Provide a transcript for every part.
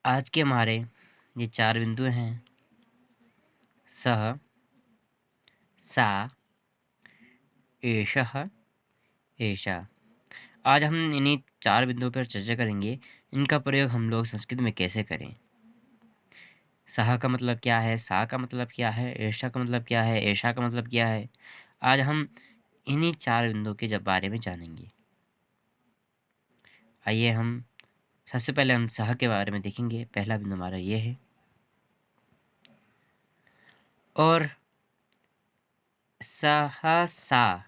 आज के हमारे ये 4 बिंदु हैं सः, सा, एषः, एषा। आज हम इन्हीं 4 बिंदुओं पर चर्चा करेंगे। इनका प्रयोग हम लोग संस्कृत में कैसे करें। सः का मतलब क्या है, सा का मतलब क्या है, एषा का मतलब क्या है, एषा का मतलब क्या है। आज हम इन्हीं 4 बिंदुओं के बारे में जानेंगे। आइए हम सबसे पहले हम सः के बारे में देखेंगे। पहला बिंदु हमारा ये है और सः, सा,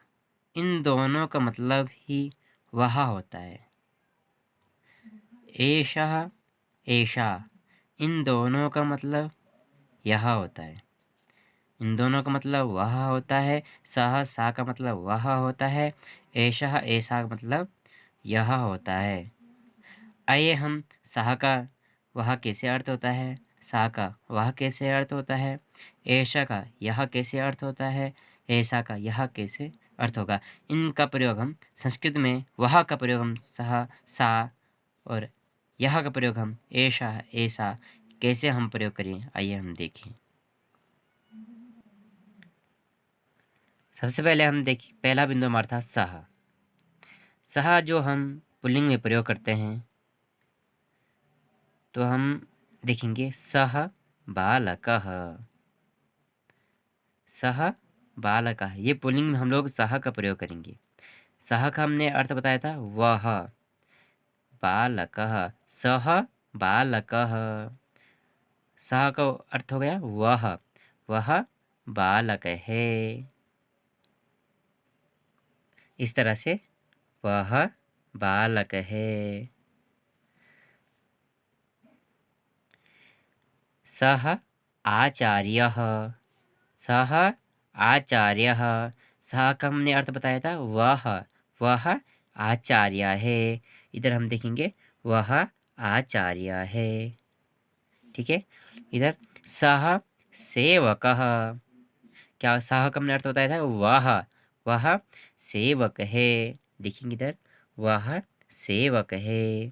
इन दोनों का मतलब ही वह होता है। एषः, एषा, इन दोनों का मतलब यह होता है। इन दोनों का मतलब वह होता है। सः, सा का मतलब वह होता है। एषः, ऐसा का मतलब यह होता है। आइए हम सः का वह कैसे अर्थ होता है, सा का वह कैसे अर्थ होता है, ऐसा का यह कैसे अर्थ होता है, ऐसा का यह कैसे अर्थ होगा। इनका प्रयोग हम संस्कृत में वह का प्रयोग हम सः, सा और यह का प्रयोग हम ऐसा, ऐसा कैसे हम प्रयोग करें। आइए हम देखें। सबसे पहले हम देखिए पहला बिंदु हमारा था सः। सः जो हम पुल्लिंग में प्रयोग करते हैं तो हम देखेंगे सः बालकः। सः बालकः, ये पुल्लिंग में हम लोग सः का प्रयोग करेंगे। सः का हमने अर्थ बताया था वह। बालकः, सः बालकः, सः का अर्थ हो गया वह बालक है। इस तरह से वह बालक है। सः आचार्यः। सः आचार्यः, सः का हमने अर्थ बताया था वह आचार्य है। इधर हम देखेंगे वह आचार्य है। ठीक है। इधर सः सेवकः। क्या सः का हमने अर्थ बताया था वह सेवक है। देखेंगे इधर वह सेवक है।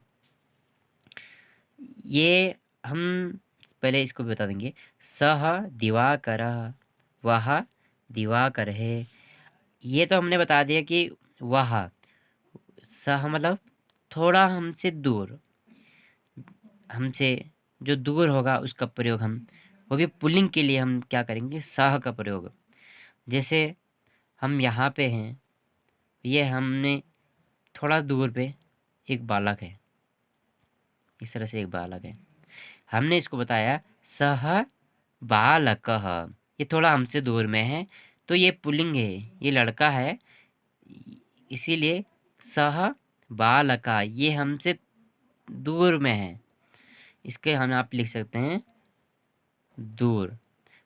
ये हम पहले इसको भी बता देंगे। सः दिवाकरः, वह दिवाकर है। ये तो हमने बता दिया कि वह, सः मतलब थोड़ा हमसे दूर, हमसे जो दूर होगा उसका प्रयोग हम, वो भी पुल्लिंग के लिए हम क्या करेंगे, सः का प्रयोग। जैसे हम यहाँ पे हैं, ये हमने थोड़ा दूर पे एक बालक है, इस तरह से एक बालक है, हमने इसको बताया सः बालकः। ये थोड़ा हमसे दूर में है तो ये पुल्लिंग है, ये लड़का है, इसीलिए सः बालका, ये हमसे दूर में है। इसके हम आप लिख सकते हैं दूर।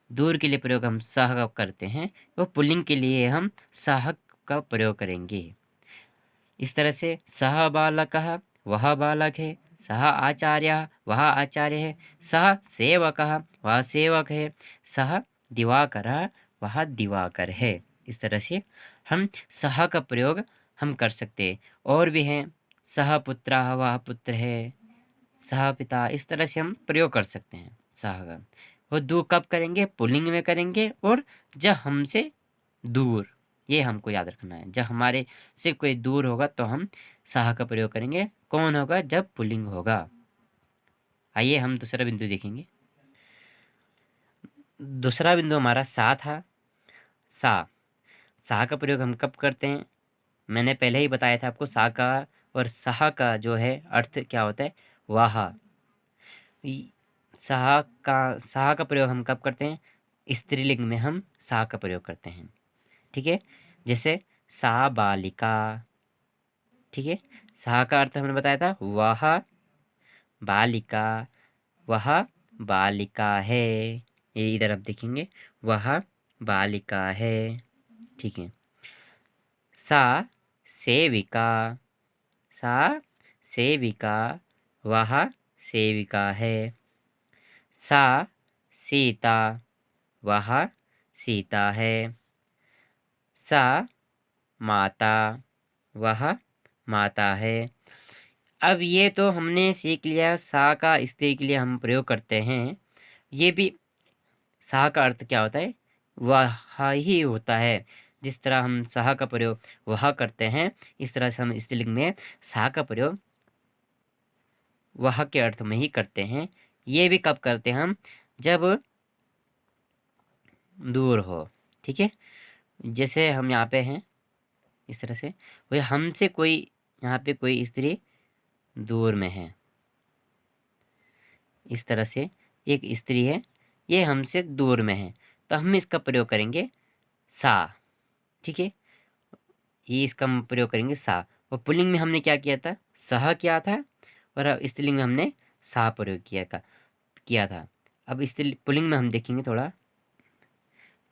दूर के लिए प्रयोग हम सः का करते हैं, वो पुल्लिंग के लिए हम सः का प्रयोग करेंगे। इस तरह से सः बालकः, वह बालक है। सः आचार्यः, वह आचार्य है। सः सेवकः, वह सेवक है। सः दिवाकरः, वह दिवाकर है। इस तरह से हम सः का प्रयोग हम कर सकते हैं। और भी हैं, सः पुत्रः, वह पुत्र है। सः पिता, इस तरह से हम प्रयोग कर सकते हैं सः का। वो दो कब करेंगे, पुल्लिंग में करेंगे और जब हमसे दूर, ये हमको याद रखना है। जब हमारे से कोई दूर होगा तो हम सः का प्रयोग करेंगे। कौन होगा, जब पुल्लिंग होगा। आइए हम दूसरा बिंदु देखेंगे। दूसरा बिंदु हमारा सा था। सा, सा का प्रयोग हम कब करते हैं, मैंने पहले ही बताया था आपको। सा का और सः का जो है अर्थ क्या होता है, वाह। सः का प्रयोग हम कब करते हैं, स्त्रीलिंग में हम सा का प्रयोग करते हैं। ठीक है। जैसे सा बालिका। ठीक है। सा का अर्थ हमने बताया था वह बालिका, वह बालिका है। ये इधर आप देखेंगे वह बालिका है। ठीक है। सा सेविका। सा सेविका, वह सेविका है। सा सीता, वह सीता है। सा माता, वह माता है। अब ये तो हमने सीख लिया सा का स्त्री के लिए हम प्रयोग करते हैं। ये भी सा का अर्थ क्या होता है, वह ही होता है। जिस तरह हम सह का प्रयोग वह करते हैं, इस तरह से हम स्त्रीलिंग में सा का प्रयोग वह के अर्थ में ही करते हैं। ये भी कब करते हैं हम, जब दूर हो। ठीक है, जैसे हम यहाँ पे हैं इस तरह से, वही हमसे कोई यहाँ पे कोई स्त्री दूर में है, इस तरह से एक स्त्री है, ये हमसे दूर में है, तो हम इसका प्रयोग करेंगे सा। ठीक है, ये इसका हम प्रयोग करेंगे सा। और पुल्लिंग में हमने क्या किया था, सह किया था, और अब स्त्रीलिंग में हमने सा प्रयोग किया था। अब स्त्री पुल्लिंग में हम देखेंगे थोड़ा।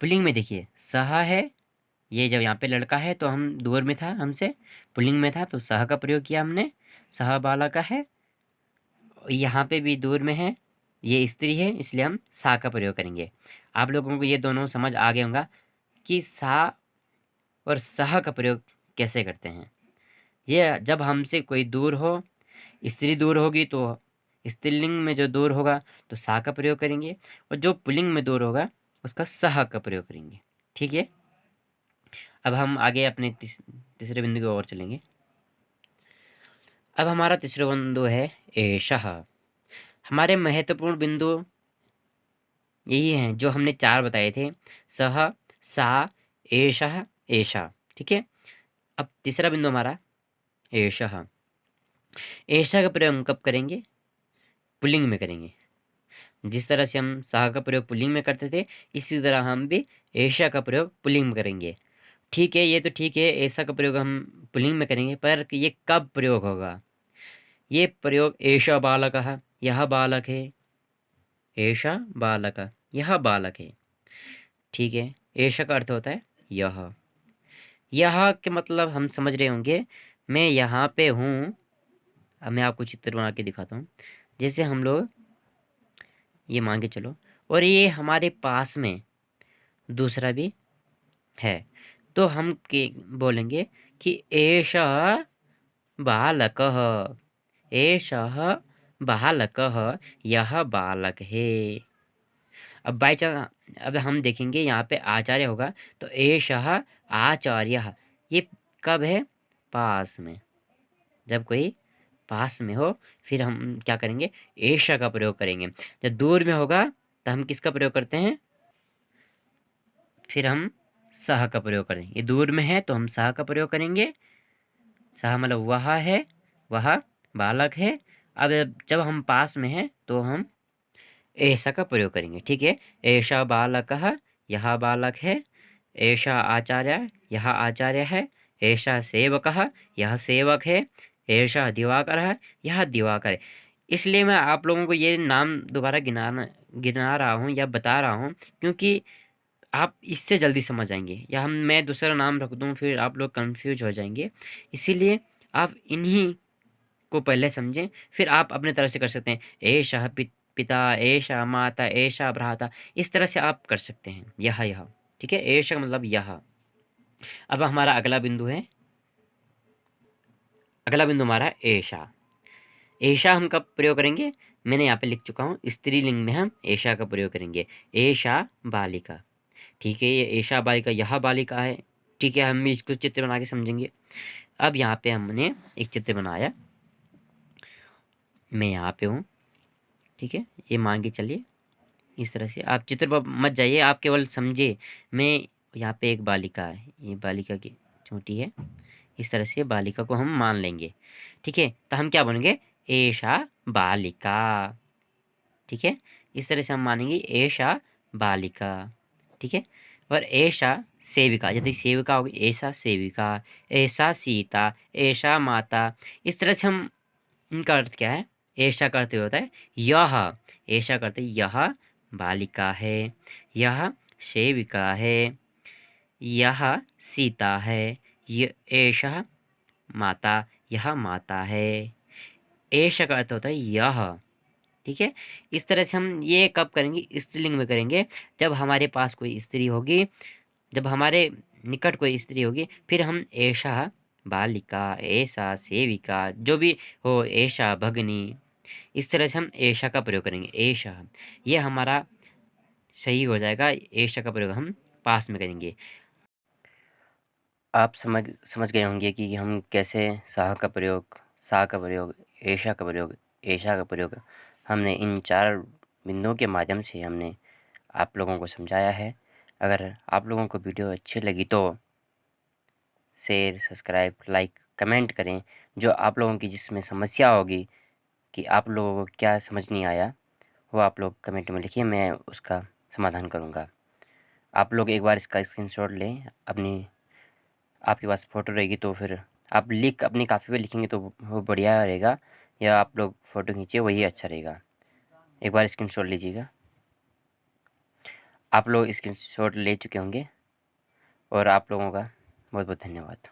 पुल्लिंग में देखिए सहा है, ये जब यहाँ पे लड़का है तो हम दूर में था हमसे, पुल्लिंग में था तो सह का प्रयोग किया हमने, सह बाला का है। यहाँ पे भी दूर में है, ये स्त्री है, इसलिए हम सा का प्रयोग करेंगे। आप लोगों को ये दोनों समझ आ गया होगा कि सा और सह का प्रयोग कैसे करते हैं। ये जब हमसे कोई दूर हो, स्त्री दूर होगी तो स्त्रीलिंग में जो दूर होगा तो सा का प्रयोग करेंगे, और जो पुल्लिंग में दूर होगा उसका सह का प्रयोग करेंगे। ठीक है, अब हम आगे अपने तीसरे बिंदु की ओर चलेंगे। अब हमारा तीसरा बिंदु है एषः। हमारे महत्वपूर्ण बिंदु यही हैं जो हमने चार बताए थे, सह, सा, एषः, एषा। ठीक है, अब तीसरा बिंदु हमारा एषः। एषा का प्रयोग हम कब करेंगे, पुल्लिंग में करेंगे। जिस तरह से हम सह का प्रयोग पुल्लिंग में करते थे, इसी तरह हम भी एषा का प्रयोग पुल्लिंग में करेंगे। ठीक है, ये तो ठीक है, ऐसा का प्रयोग हम पुल्लिंग में करेंगे, पर ये कब प्रयोग होगा। ये प्रयोग एषा बालकः, यह बालक है, एषा बालक, यह बालक है। ठीक है, एषा का अर्थ होता है यह के मतलब हम समझ रहे होंगे, मैं यहाँ पे हूँ। अब मैं आपको चित्र बना के दिखाता हूँ। जैसे हम लोग ये मान के चलो, और ये हमारे पास में दूसरा भी है, तो हम के बोलेंगे कि एषा बालकः, एषः बालकः, यह बालक है। अब बाई चांस अब हम देखेंगे यहाँ पे आचार्य होगा, तो एषः आचार्यः, ये कब है, पास में। जब कोई पास में हो फिर हम क्या करेंगे, एषा का प्रयोग करेंगे। जब दूर में होगा तो हम किसका प्रयोग करते हैं, फिर हम सह का प्रयोग करेंगे। ये दूर में है तो हम सह का प्रयोग करेंगे, सह मतलब वह है, वह बालक है। अब जब हम पास में हैं तो हम ऐसा का प्रयोग करेंगे। ठीक है, ऐसा बालकः, यह बालक है, ऐसा आचार्य, यह आचार्य है, ऐसा सेवकः, यह सेवक है, ऐसा दिवाकरः, यह दिवाकर है। इसलिए मैं आप लोगों को ये नाम दोबारा गिना रहा हूँ या बता रहा हूँ, क्योंकि आप इससे जल्दी समझ आएंगे, या मैं दूसरा नाम रख दूँ फिर आप लोग कंफ्यूज हो जाएंगे। इसीलिए आप इन्हीं को पहले समझें, फिर आप अपने तरह से कर सकते हैं। ऐसा पिता, ऐसा माता, ऐसा भ्राता, इस तरह से आप कर सकते हैं। यह ठीक है, ऐसा मतलब यह। अब हमारा अगला बिंदु है, अगला बिंदु हमारा ऐसा। ऐसा हम कब प्रयोग करेंगे, मैंने यहाँ पे लिख चुका हूँ, स्त्रीलिंग में हम ऐसा का प्रयोग करेंगे। ऐसा बालिका, ठीक है, ये ऐसा बालिका, यह बालिका है। ठीक है, हम भी इसको चित्र बना के समझेंगे। अब यहाँ पे हमने एक चित्र बनाया, मैं यहाँ पे हूँ। ठीक है, ये मान के चलिए, इस तरह से आप चित्र पर मत जाइए, आप केवल समझे। मैं यहाँ पे एक बालिका है, ये बालिका की चोटी है, इस तरह से बालिका को हम मान लेंगे। ठीक है, तो हम क्या बोलेंगे, ऐशा बालिका। ठीक है, इस तरह से हम मानेंगे ऐशा बालिका। ठीक है, और ऐशा सेविका, यदि सेविका होगी, ऐसा सेविका, ऐसा सीता, ऐशा माता, इस तरह से हम, इनका अर्थ क्या है, ऐसा करते होता है यह, ऐसा करते यह बालिका है, यह सेविका है, यह सीता है, यह ऐसा माता, यह माता है। ऐसा का अर्थ होता है यह। ठीक है, इस तरह से हम ये कब करेंगे, स्त्रीलिंग में करेंगे, जब हमारे पास कोई स्त्री होगी, जब हमारे निकट कोई स्त्री होगी, फिर हम ऐसा बालिका, ऐसा, सेविका, जो भी हो, ऐशा, भगिनी, इस तरह से हम ऐशा का प्रयोग करेंगे। ऐशा, ये हमारा सही हो जाएगा। ऐशा का प्रयोग हम पास में करेंगे। आप समझ गए होंगे कि हम कैसे साह का प्रयोग, सा का प्रयोग, ऐशा का प्रयोग, ऐशा का प्रयोग हमने इन 4 बिंदुओं के माध्यम से हमने आप लोगों को समझाया है। अगर आप लोगों को वीडियो अच्छी लगी तो शेयर, सब्सक्राइब, लाइक, कमेंट करें। जो आप लोगों की जिसमें समस्या होगी कि आप लोगों को क्या समझ नहीं आया, वो आप लोग कमेंट में लिखिए, मैं उसका समाधान करूँगा। आप लोग एक बार इसका स्क्रीनशॉट लें, अपनी आपके पास फ़ोटो रहेगी तो फिर आप लिख अपनी कापी पे लिखेंगे तो वो बढ़िया रहेगा, या आप लोग फ़ोटो खींचिए, वही अच्छा रहेगा। एक बार स्क्रीनशॉट लीजिएगा। आप लोग स्क्रीनशॉट ले चुके होंगे और आप लोगों का बहुत बहुत धन्यवाद।